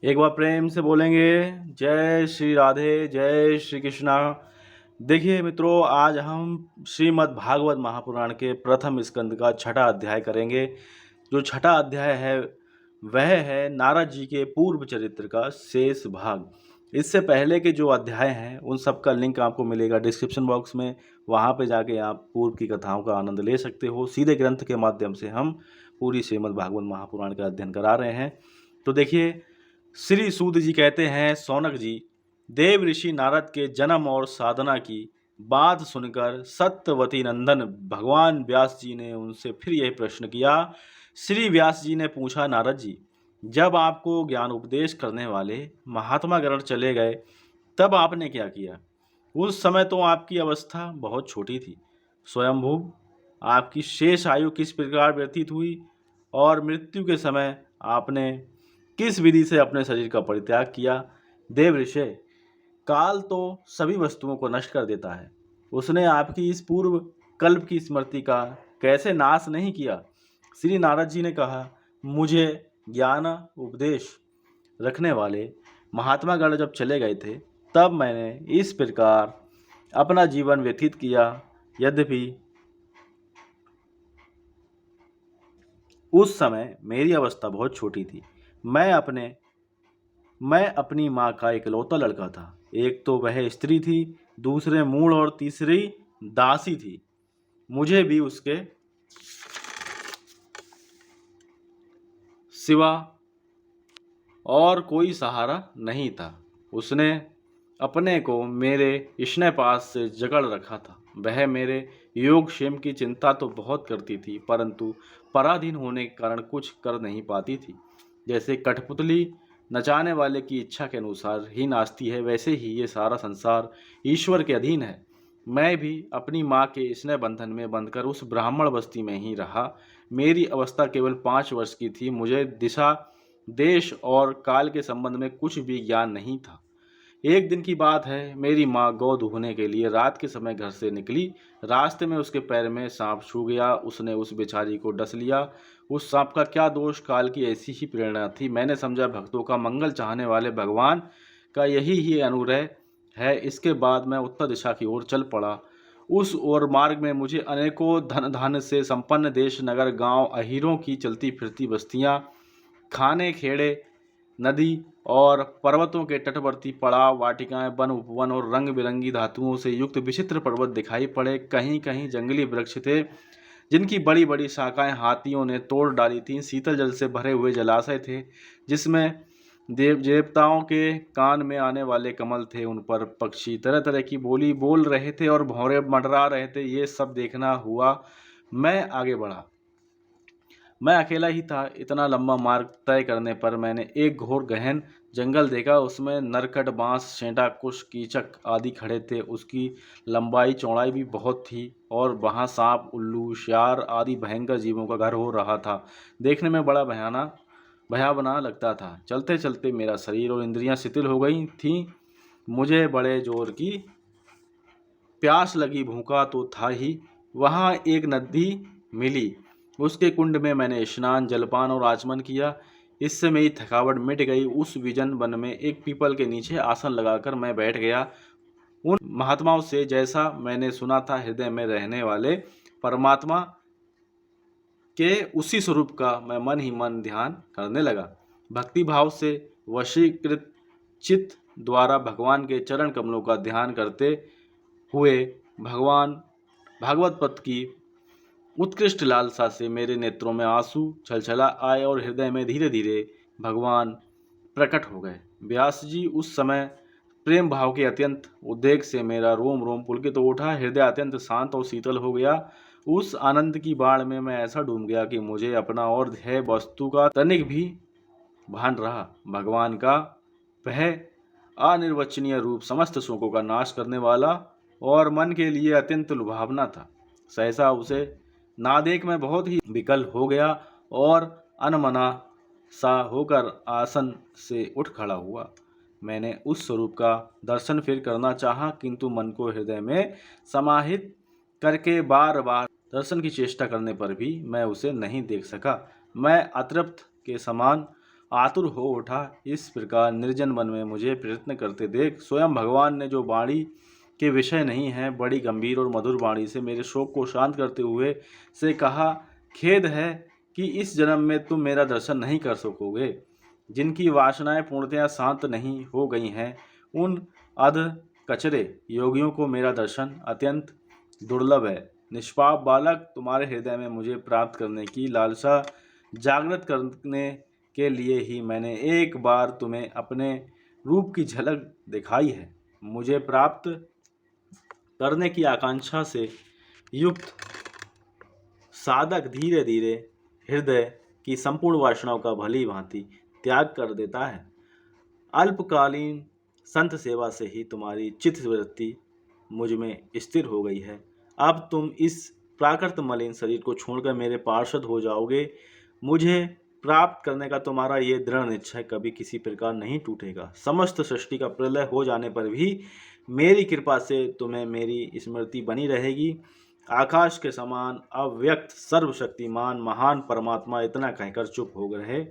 एक बार प्रेम से बोलेंगे जय श्री राधे, जय श्री कृष्णा। देखिए मित्रों, आज हम श्रीमद् भागवत महापुराण के प्रथम स्कंद का छठा अध्याय करेंगे। जो छठा अध्याय है वह है नारद जी के पूर्व चरित्र का शेष भाग। इससे पहले के जो अध्याय हैं उन सब का लिंक आपको मिलेगा डिस्क्रिप्शन बॉक्स में। वहाँ पे जाके आप पूर्व की कथाओं का आनंद ले सकते हो। सीधे ग्रंथ के माध्यम से हम पूरी श्रीमद् भागवत महापुराण का अध्ययन करा रहे हैं। तो देखिए, श्री सूत जी कहते हैं, सौनक जी, देव ऋषि नारद के जन्म और साधना की बात सुनकर सत्यवती नंदन भगवान व्यास जी ने उनसे फिर यह प्रश्न किया। श्री व्यास जी ने पूछा, नारद जी, जब आपको ज्ञान उपदेश करने वाले महात्मा गण चले गए तब आपने क्या किया? उस समय तो आपकी अवस्था बहुत छोटी थी। स्वयंभू आपकी शेष आयु किस प्रकार व्यतीत हुई और मृत्यु के समय आपने किस विधि से अपने शरीर का परित्याग किया? देव ऋषि, काल तो सभी वस्तुओं को नष्ट कर देता है। उसने आपकी इस पूर्व कल्प की स्मृति का कैसे नाश नहीं किया? श्री नारद जी ने कहा, मुझे ज्ञान उपदेश रखने वाले महात्मा गण जब चले गए थे तब मैंने इस प्रकार अपना जीवन व्यतीत किया। यद्यपि उस समय मेरी अवस्था बहुत छोटी थी। मैं अपनी माँ का इकलौता लड़का था। एक तो वह स्त्री थी, दूसरे मूल और तीसरी दासी थी। मुझे भी उसके सिवा और कोई सहारा नहीं था। उसने अपने को मेरे स्नेहपाश से जकड़ रखा था। वह मेरे योगक्षेम की चिंता तो बहुत करती थी, परंतु पराधीन होने के कारण कुछ कर नहीं पाती थी। जैसे कठपुतली नचाने वाले की इच्छा के अनुसार ही नाचती है, वैसे ही ये सारा संसार ईश्वर के अधीन है। मैं भी अपनी माँ के स्नेह बंधन में बंधकर उस ब्राह्मण बस्ती में ही रहा। मेरी अवस्था केवल 5 वर्ष की थी। मुझे दिशा, देश और काल के संबंध में कुछ भी ज्ञान नहीं था। एक दिन की बात है, मेरी माँ गौ दूहने के लिए रात के समय घर से निकली। रास्ते में उसके पैर में सांप छू गया। उसने उस बेचारी को डस लिया। उस सांप का क्या दोष, काल की ऐसी ही प्रेरणा थी। मैंने समझा भक्तों का मंगल चाहने वाले भगवान का यही ही अनुग्रह है। इसके बाद मैं उत्तर दिशा की ओर चल पड़ा। उस ओर मार्ग में मुझे अनेकों धन धान्य से संपन्न देश, नगर, गांव, अहीरों की चलती फिरती बस्तियां, खाने, खेड़े, नदी और पर्वतों के तटवर्ती पड़ाव, वाटिकाएं, वन उपवन और रंग बिरंगी धातुओं से युक्त विचित्र पर्वत दिखाई पड़े। कहीं कहीं जंगली वृक्ष थे जिनकी बड़ी बड़ी शाखाएं हाथियों ने तोड़ डाली थीं। शीतल जल से भरे हुए जलाशय थे जिसमें देवताओं के कान में आने वाले कमल थे। उन पर पक्षी तरह तरह की बोली बोल रहे थे और भौरे मंडरा रहे थे। ये सब देखना हुआ। मैं आगे बढ़ा। मैं अकेला ही था। इतना लंबा मार्ग तय करने पर मैंने एक घोर गहन जंगल देखा। उसमें नरकट, बांस, सेंटा, कुश, कीचक आदि खड़े थे। उसकी लंबाई चौड़ाई भी बहुत थी और वहाँ सांप, उल्लू, शियार आदि भयंकर जीवों का घर हो रहा था। देखने में बड़ा भयावना लगता था। चलते चलते मेरा शरीर और इंद्रियां शिथिल हो गई थीं। मुझे बड़े जोर की प्यास लगी। भूखा तो था ही। वहाँ एक नदी मिली। उसके कुंड में मैंने स्नान, जलपान और आचमन किया। इससे मेरी थकावट मिट गई। उस विजन वन में एक पीपल के नीचे आसन लगाकर मैं बैठ गया। उन महात्माओं से जैसा मैंने सुना था, हृदय में रहने वाले परमात्मा के उसी स्वरूप का मैं मन ही मन ध्यान करने लगा। भक्ति भाव से वशीकृत चित्त द्वारा भगवान के चरण कमलों का ध्यान करते हुए भगवान भागवत पथ की उत्कृष्ट लालसा से मेरे नेत्रों में आंसू छलछला आए और हृदय में धीरे धीरे भगवान प्रकट हो गए। व्यास जी, उस समय प्रेम भाव के अत्यंत उद्वेग से मेरा रोम रोम पुलकित हो उठा। हृदय अत्यंत शांत और शीतल हो गया। उस आनंद की बाढ़ में मैं ऐसा डूब गया कि मुझे अपना और ध्येय वस्तु का तनिक भी भान रहा। भगवान का वह अनिर्वचनीय रूप समस्त शोकों का नाश करने वाला और मन के लिए अत्यंत लुभावना था। सहसा उसे ना देख मैं बहुत ही विकल हो गया और अनमना सा होकर आसन से उठ खड़ा हुआ। मैंने उस स्वरूप का दर्शन फिर करना चाहा, किंतु मन को हृदय में समाहित करके बार बार दर्शन की चेष्टा करने पर भी मैं उसे नहीं देख सका। मैं अतृप्त के समान आतुर हो उठा। इस प्रकार निर्जन वन में मुझे प्रयत्न करते देख स्वयं भगवान ने, जो वाणी के विषय नहीं है, बड़ी गंभीर और मधुर वाणी से मेरे शोक को शांत करते हुए से कहा, खेद है कि इस जन्म में तुम मेरा दर्शन नहीं कर सकोगे। जिनकी वासनाएं पूर्णतया शांत नहीं हो गई हैं, उन अध कचरे योगियों को मेरा दर्शन अत्यंत दुर्लभ है। निष्पाप बालक, तुम्हारे हृदय में मुझे प्राप्त करने की लालसा जागृत करने के लिए ही मैंने एक बार तुम्हें अपने रूप की झलक दिखाई है। मुझे प्राप्त करने की आकांक्षा से युक्त साधक धीरे धीरे हृदय की संपूर्ण वासनाओं का भली भांति त्याग कर देता है। अल्पकालीन संत सेवा से ही तुम्हारी चित्त वृत्ति मुझ में स्थिर हो गई है। अब तुम इस प्राकृत मलिन शरीर को छोड़कर मेरे पार्षद हो जाओगे। मुझे प्राप्त करने का तुम्हारा ये दृढ़ निश्चय कभी किसी प्रकार नहीं टूटेगा। समस्त सृष्टि का प्रलय हो जाने पर भी मेरी कृपा से तुम्हें मेरी स्मृति बनी रहेगी। आकाश के समान अव्यक्त सर्वशक्तिमान महान परमात्मा इतना कहकर चुप हो रहे।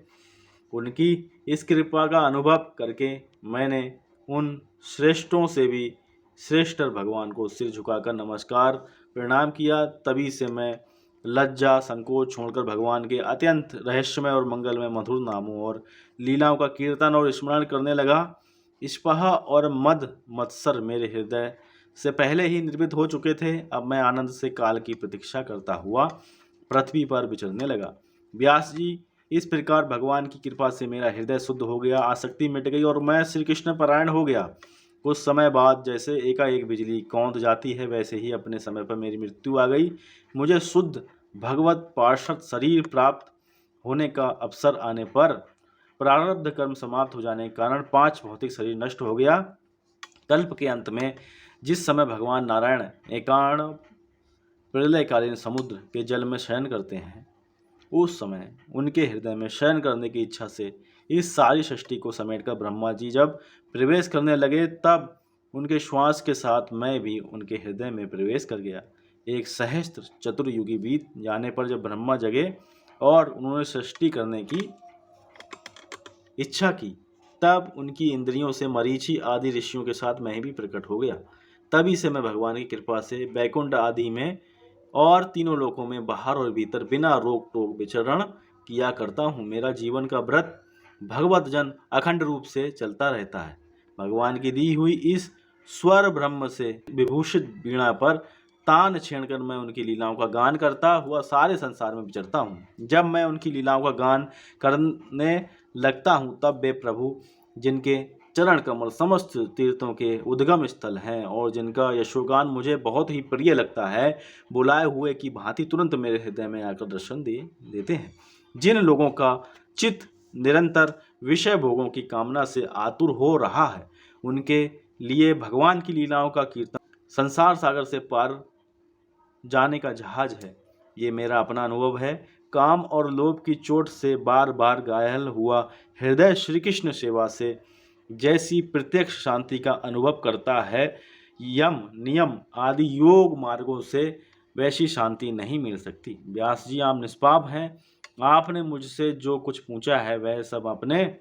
उनकी इस कृपा का अनुभव करके मैंने उन श्रेष्ठों से भी श्रेष्ठ भगवान को सिर झुकाकर नमस्कार प्रणाम किया। तभी से मैं लज्जा संकोच छोड़कर भगवान के अत्यंत रहस्यमय और मंगलमय मधुर नामों और लीलाओं का कीर्तन और स्मरण करने लगा। स्पहा और मद मत्सर मेरे हृदय से पहले ही निर्मित हो चुके थे। अब मैं आनंद से काल की प्रतीक्षा करता हुआ पृथ्वी पर विचरने लगा। व्यास जी, इस प्रकार भगवान की कृपा से मेरा हृदय शुद्ध हो गया, आसक्ति मिट गई और मैं श्री कृष्ण परायण हो गया। कुछ समय बाद जैसे एकाएक बिजली कौंध जाती है, वैसे ही अपने समय पर मेरी मृत्यु आ गई। मुझे शुद्ध भगवत पार्षद शरीर प्राप्त होने का अवसर आने पर प्रारब्ध कर्म समाप्त हो जाने के कारण 5 भौतिक शरीर नष्ट हो गया। कल्प के अंत में जिस समय भगवान नारायण एकाण प्रलयकालीन समुद्र के जल में शयन करते हैं, उस समय उनके हृदय में शयन करने की इच्छा से इस सारी सृष्टि को समेटकर ब्रह्मा जी जब प्रवेश करने लगे, तब उनके श्वास के साथ मैं भी उनके हृदय में प्रवेश कर गया। एक सहस्त्र चतुर्युगी बीत जाने पर जब ब्रह्मा जगे और उन्होंने सृष्टि करने की इच्छा की, तब उनकी इंद्रियों से मरीचि आदि ऋषियों के साथ मैं भी प्रकट हो गया। तभी से मैं भगवान की कृपा से बैकुंठ आदि में और तीनों लोकों में बाहर और भीतर बिना रोक टोक विचरण किया करता हूँ। मेरा जीवन का व्रत भगवत जन अखंड रूप से चलता रहता है। भगवान की दी हुई इस स्वर ब्रह्म से विभूषित वीणा पर तान छेड़कर मैं उनकी लीलाओं का गान करता हुआ सारे संसार में विचरता हूँ। जब मैं उनकी लीलाओं का गान करने लगता हूँ, तब वे प्रभु, जिनके चरण कमल समस्त तीर्थों के उद्गम स्थल हैं और जिनका यशोगान मुझे बहुत ही प्रिय लगता है, बुलाए हुए की भांति तुरंत मेरे हृदय में आकर दर्शन देते हैं। जिन लोगों का चित्त निरंतर विषय भोगों की कामना से आतुर हो रहा है, उनके लिए भगवान की लीलाओं का कीर्तन संसार सागर से पार जाने का जहाज है। ये मेरा अपना अनुभव है। काम और लोभ की चोट से बार बार घायल हुआ हृदय श्री कृष्ण सेवा से जैसी प्रत्यक्ष शांति का अनुभव करता है, यम नियम आदि योग मार्गों से वैसी शांति नहीं मिल सकती। व्यास जी, आप निष्पाप हैं। आपने मुझसे जो कुछ पूछा है वह सब अपने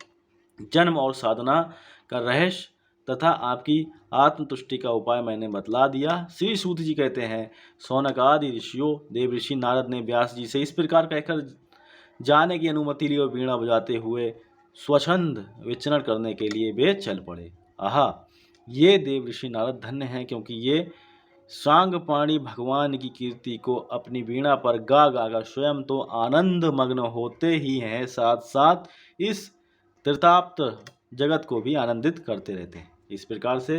जन्म और साधना का रहस्य तथा आपकी आत्मतुष्टि का उपाय मैंने बतला दिया। श्री सूत जी कहते हैं, सौनक आदि ऋषियों देव ऋषि नारद ने व्यास जी से इस प्रकार कहकर जाने की अनुमति ली और वीणा बजाते हुए स्वच्छंद विचरण करने के लिए वे चल पड़े। आहा, ये देव ऋषि नारद धन्य हैं, क्योंकि ये सांगपाणी भगवान की कीर्ति को अपनी वीणा पर गा गाकर स्वयं तो आनंद मग्न होते ही हैं, साथ साथ इस त्रिताप्त जगत को भी आनंदित करते रहते हैं। इस प्रकार से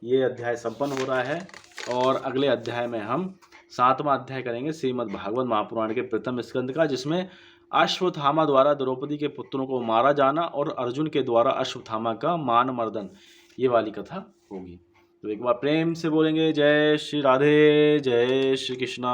ये अध्याय संपन्न हो रहा है और अगले अध्याय में हम 7वां अध्याय करेंगे श्रीमद् भागवत महापुराण के प्रथम स्कंद का, जिसमें अश्वत्थामा द्वारा द्रौपदी के पुत्रों को मारा जाना और अर्जुन के द्वारा अश्वत्थामा का मान मर्दन, ये वाली कथा होगी। तो एक बार प्रेम से बोलेंगे, जय श्री राधे, जय श्री कृष्णा।